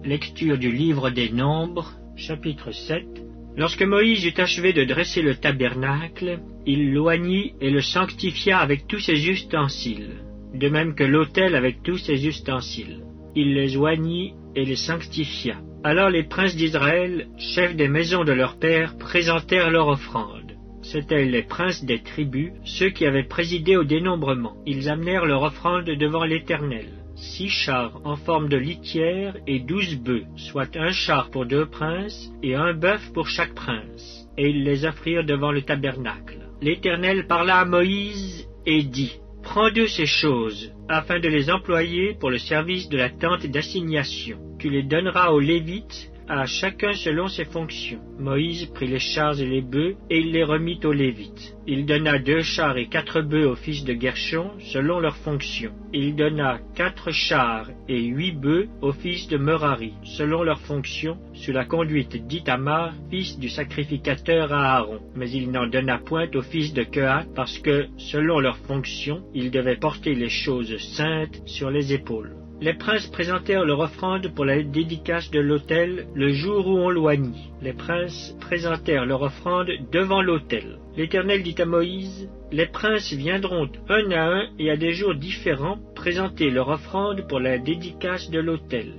Lecture du livre des Nombres, chapitre 7. Lorsque Moïse eut achevé de dresser le tabernacle, il l'oignit et le sanctifia avec tous ses ustensiles, de même que l'autel avec tous ses ustensiles. Il les oignit et les sanctifia. Alors les princes d'Israël, chefs des maisons de leurs pères, présentèrent leur offrande. C'étaient les princes des tribus, ceux qui avaient présidé au dénombrement. Ils amenèrent leur offrande devant l'Éternel. 6 chars en forme de litière et 12 bœufs, soit un char pour 2 princes et un bœuf pour chaque prince. Et ils les offrirent devant le tabernacle. L'Éternel parla à Moïse et dit: Prends de ces choses, afin de les employer pour le service de la tente d'assignation. Tu les donneras aux Lévites, à chacun selon ses fonctions. Moïse prit les chars et les bœufs, et il les remit aux Lévites. Il donna 2 chars et 4 bœufs aux fils de Gershon, selon leurs fonctions. Il donna 4 chars et 8 bœufs aux fils de Merari, selon leurs fonctions, sous la conduite d'Ithamar, fils du sacrificateur Aaron. Mais il n'en donna point aux fils de Kehat, parce que, selon leurs fonctions, ils devaient porter les choses saintes sur les épaules. Les princes présentèrent leur offrande pour la dédicace de l'autel le jour où on l'oignit. Les princes présentèrent leur offrande devant l'autel. L'Éternel dit à Moïse: Les princes viendront un à un et à des jours différents présenter leur offrande pour la dédicace de l'autel.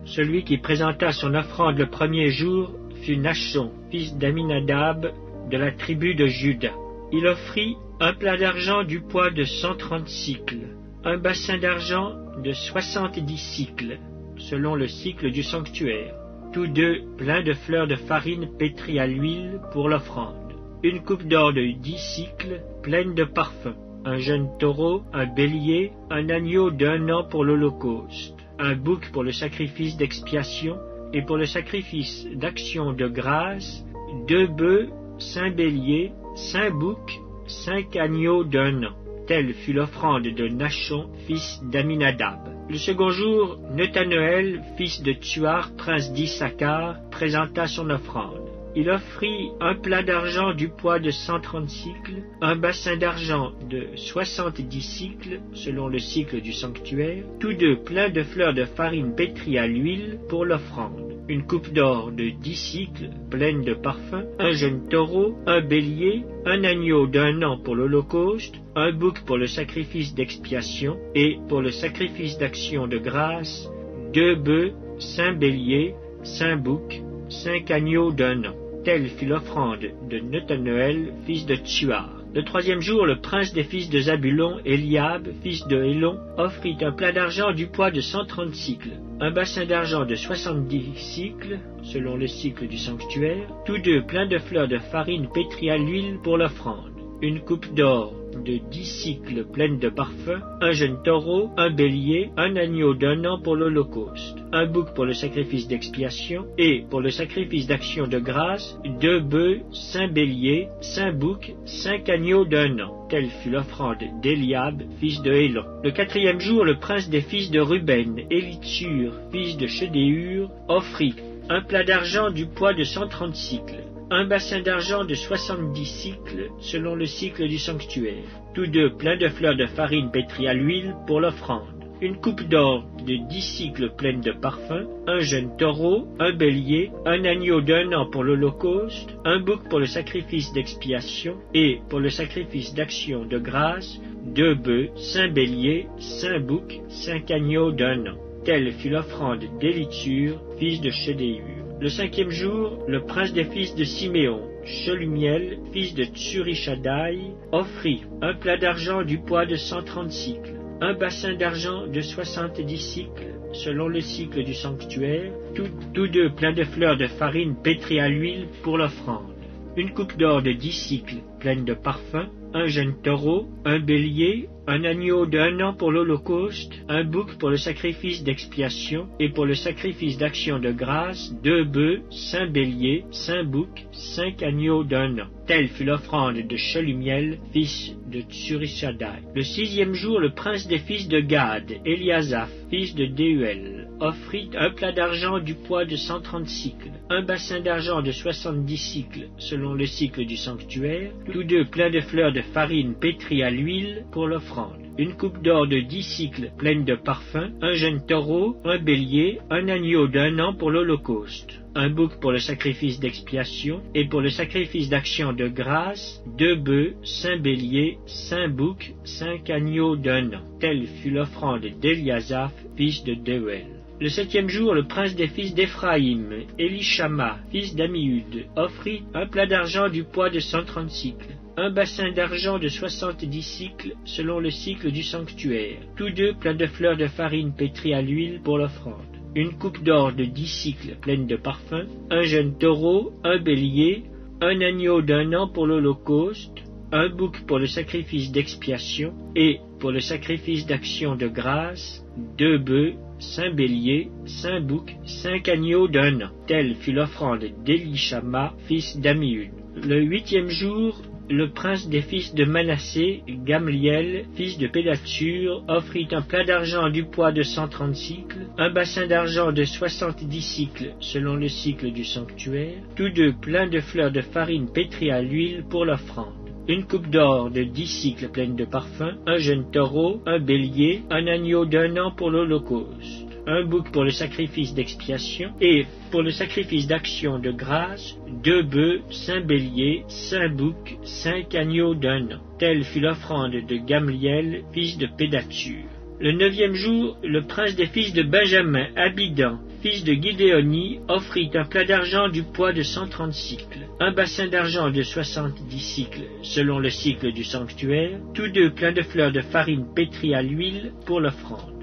Celui qui présenta son offrande le premier jour fut Nachshon, fils d'Aminadab, de la tribu de Juda. Il offrit un plat d'argent du poids de 130 cycles, un bassin d'argent de 70 cycles, selon le cycle du sanctuaire, tous deux pleins de fleurs de farine pétrie à l'huile pour l'offrande, une coupe d'or de 10 cycles, pleine de parfums, un jeune taureau, un bélier, un agneau d'1 an pour l'holocauste, un bouc pour le sacrifice d'expiation, et pour le sacrifice d'action de grâce, 2 bœufs, 5 béliers, 5 boucs, 5 agneaux d'1 an. Telle fut l'offrande de Nachshon, fils d'Aminadab. Le second jour, Nethaneël, fils de Tsuar, prince d'Issachar, présenta son offrande. Il offrit un plat d'argent du poids de 130 cycles, un bassin d'argent de 70 cycles, selon le cycle du sanctuaire, tous deux pleins de fleurs de farine pétrie à l'huile pour l'offrande, une coupe d'or de 10 cycles, pleine de parfums, un jeune taureau, un bélier, un agneau d'1 an pour l'holocauste, un bouc pour le sacrifice d'expiation, et pour le sacrifice d'action de grâce, 2 bœufs, 5 béliers, 5 boucs, 5 agneaux d'1 an. Telle fut l'offrande de Nethaneël, fils de Tsuar. Le troisième jour, le prince des fils de Zabulon, Eliab, fils de Hélon, offrit un plat d'argent du poids de 130 cycles, un bassin d'argent de 70 cycles, selon le cycle du sanctuaire, tous deux pleins de fleurs de farine pétrie à l'huile pour l'offrande, une coupe d'or de 10 cycles pleine de parfums, un jeune taureau, un bélier, un agneau d'1 an pour l'holocauste, un bouc pour le sacrifice d'expiation, et pour le sacrifice d'action de grâce, 2 bœufs, 5 béliers, 5 boucs, 5 agneaux d'1 an. Telle fut l'offrande d'Eliab, fils de Hélon. Le quatrième jour, le prince des fils de Ruben, Élitsur, fils de Chédéur, offrit un plat d'argent du poids de 130 cycles, un bassin d'argent de 70 cycles, selon le cycle du sanctuaire, tous deux pleins de fleurs de farine pétrie à l'huile pour l'offrande, une coupe d'or de 10 cycles pleine de parfums, un jeune taureau, un bélier, un agneau d'1 an pour l'holocauste, un bouc pour le sacrifice d'expiation, et pour le sacrifice d'action de grâce, 2 bœufs, 5 béliers, 5 boucs, 5 agneaux d'1 an. Telle fut l'offrande d'Élitsur, fils de Chédéur. Le cinquième jour, le prince des fils de Siméon, Shelumiel, fils de Tsurishaddaï, offrit un plat d'argent du poids de 130 cycles, un bassin d'argent de 70 cycles, selon le cycle du sanctuaire, tous deux pleins de fleurs de farine pétrie à l'huile pour l'offrande, une coupe d'or de 10 cycles, pleine de parfums, un jeune taureau, un bélier, un agneau d'1 an pour l'holocauste, un bouc pour le sacrifice d'expiation, et pour le sacrifice d'action de grâce, 2 bœufs, 5 béliers, 5 boucs, 5 agneaux d'1 an. Telle fut l'offrande de Shelumiel, fils de Tsurishaddaï. Le sixième jour, le prince des fils de Gad, Eliasaph, fils de Déuel, offrit un plat d'argent du poids de 130 cycles, un bassin d'argent de 70 cycles, selon le cycle du sanctuaire, tous deux pleins de fleurs de farine pétrie à l'huile pour l'offrande, une coupe d'or de 10 cycles pleine de parfums, un jeune taureau, un bélier, un agneau d'1 an pour l'holocauste, un bouc pour le sacrifice d'expiation, et pour le sacrifice d'action de grâce, 2 bœufs, 5 béliers, 5 boucs, 5 agneaux d'1 an. Telle fut l'offrande d'Eliasaph, fils de Deuel. Le 7e jour, le prince des fils d'Éphraïm, Élishama, fils d'Amihud, offrit un plat d'argent du poids de 130 cycles, un bassin d'argent de 70 cycles selon le cycle du sanctuaire, tous deux pleins de fleurs de farine pétrie à l'huile pour l'offrande, une coupe d'or de 10 cycles pleine de parfums, un jeune taureau, un bélier, un agneau d'1 an pour l'holocauste, un bouc pour le sacrifice d'expiation, et pour le sacrifice d'action de grâce, 2 bœufs, 5 béliers, 5 boucs, 5 agneaux d'1 an. Telle fut l'offrande d'Élishama, fils d'Amihud. Le 8e jour, le prince des fils de Manassé, Gamliel, fils de Pédatsur, offrit un plat d'argent du poids de 130 cycles, un bassin d'argent de 70 cycles selon le cycle du sanctuaire, tous deux pleins de fleurs de farine pétrie à l'huile pour l'offrande, une coupe d'or de 10 cycles pleine de parfums, un jeune taureau, un bélier, un agneau d'1 an pour l'holocauste, un bouc pour le sacrifice d'expiation, et pour le sacrifice d'action de grâce, 2 bœufs, 5 béliers, 5 boucs, 5 agneaux d'1 an. Telle fut l'offrande de Gamliel, fils de Pédatsur. Le 9e jour, le prince des fils de Benjamin, Abidan, fils de Gidéoni, offrit un plat d'argent du poids de 130 cycles, un bassin d'argent de 70 cycles selon le cycle du sanctuaire, tous deux pleins de fleurs de farine pétrie à l'huile pour l'offrande,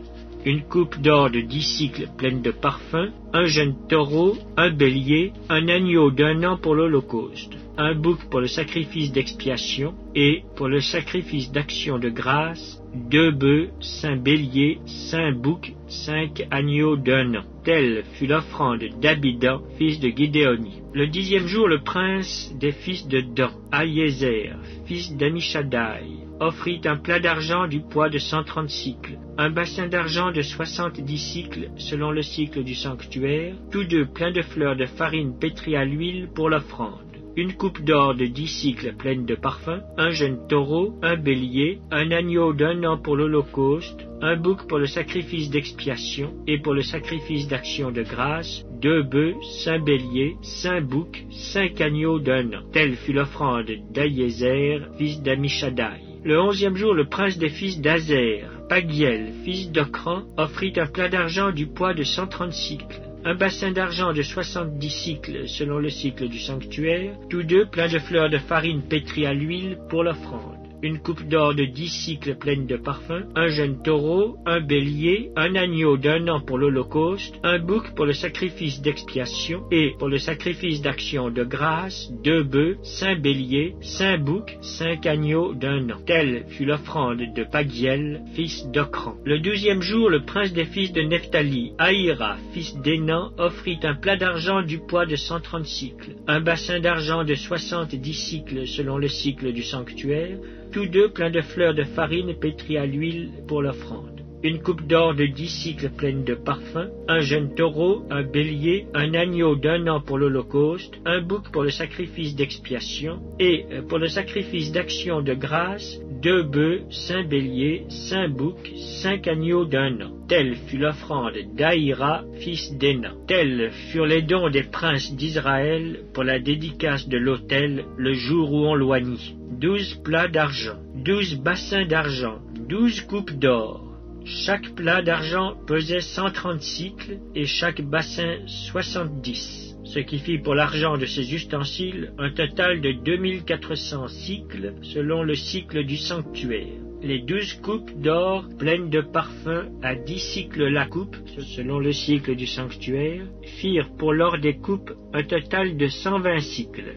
une coupe d'or de 10 cycles pleine de parfums, un jeune taureau, un bélier, un agneau d'1 an pour l'holocauste, un bouc pour le sacrifice d'expiation, et pour le sacrifice d'action de grâce, 2 bœufs, 5 béliers, 5 boucs, 5 agneaux d'1 an. Telle fut l'offrande d'Abidan, fils de Gidéoni. Le 10e jour, le prince des fils de Dan, Ahiézer, fils d'Amishadaï, offrit un plat d'argent du poids de 130 cycles, un bassin d'argent de 70 cycles selon le cycle du sanctuaire, tous deux pleins de fleurs de farine pétrie à l'huile pour l'offrande, une coupe d'or de 10 cycles pleine de parfums, un jeune taureau, un bélier, un agneau d'1 an pour l'holocauste, un bouc pour le sacrifice d'expiation, et pour le sacrifice d'action de grâce, 2 bœufs, 5 béliers, 5 boucs, 5 agneaux d'1 an. Telle fut l'offrande d'Ahiézer, fils d'Amishadaï. Le 11e jour, le prince des fils d'Azer, Pagiel, fils d'Ocran, offrit un plat d'argent du poids de 130 cycles, un bassin d'argent de 70 cycles selon le cycle du sanctuaire, tous deux pleins de fleurs de farine pétrie à l'huile pour l'offrande, une coupe d'or de 10 cycles pleine de parfums, un jeune taureau, un bélier, un agneau d'1 an pour l'holocauste, un bouc pour le sacrifice d'expiation, et pour le sacrifice d'action de grâce, 2 bœufs, 5 béliers, 5 boucs, 5 agneaux d'1 an. Telle fut l'offrande de Pagiel, fils d'Ocran. Le 12e jour, le prince des fils de Nephtali, Ahira, fils d'Énan, offrit un plat d'argent du poids de 130 cycles, un bassin d'argent de 70 cycles selon le cycle du sanctuaire, tous deux pleins de fleurs de farine pétrie à l'huile pour l'offrande, une coupe d'or de 10 cycles pleine de parfums, un jeune taureau, un bélier, un agneau d'1 an pour l'holocauste, un bouc pour le sacrifice d'expiation, et pour le sacrifice d'action de grâce, 2 bœufs, 5 béliers, 5 boucs, 5 agneaux d'1 an. Telle fut l'offrande d'Ahira, fils d'Énan. Tels furent les dons des princes d'Israël pour la dédicace de l'autel le jour où on l'oignit. 12 plats d'argent, 12 bassins d'argent, 12 coupes d'or. Chaque plat d'argent pesait 130 cycles et chaque bassin 70, ce qui fit pour l'argent de ces ustensiles un total de 2400 cycles selon le cycle du sanctuaire. Les 12 coupes d'or pleines de parfums à 10 cycles la coupe, selon le cycle du sanctuaire, firent pour l'or des coupes un total de 120 cycles.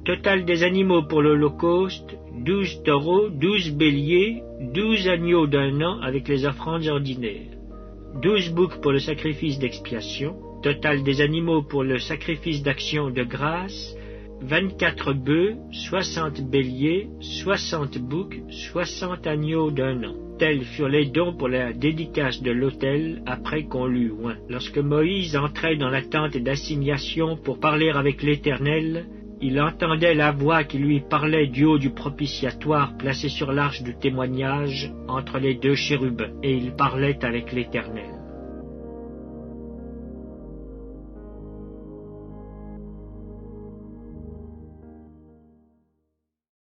Total des animaux pour l'holocauste, 12 taureaux, 12 béliers, 12 agneaux d'1 an avec les offrandes ordinaires, 12 boucs pour le sacrifice d'expiation, total des animaux pour le sacrifice d'action de grâce, 24 bœufs, 60 béliers, 60 boucs, 60 agneaux d'1 an. Tels furent les dons pour la dédicace de l'autel après qu'on l'eut oint. Lorsque Moïse entrait dans la tente d'assignation pour parler avec l'Éternel, il entendait la voix qui lui parlait du haut du propitiatoire placé sur l'arche du témoignage entre les deux chérubins, et il parlait avec l'Éternel.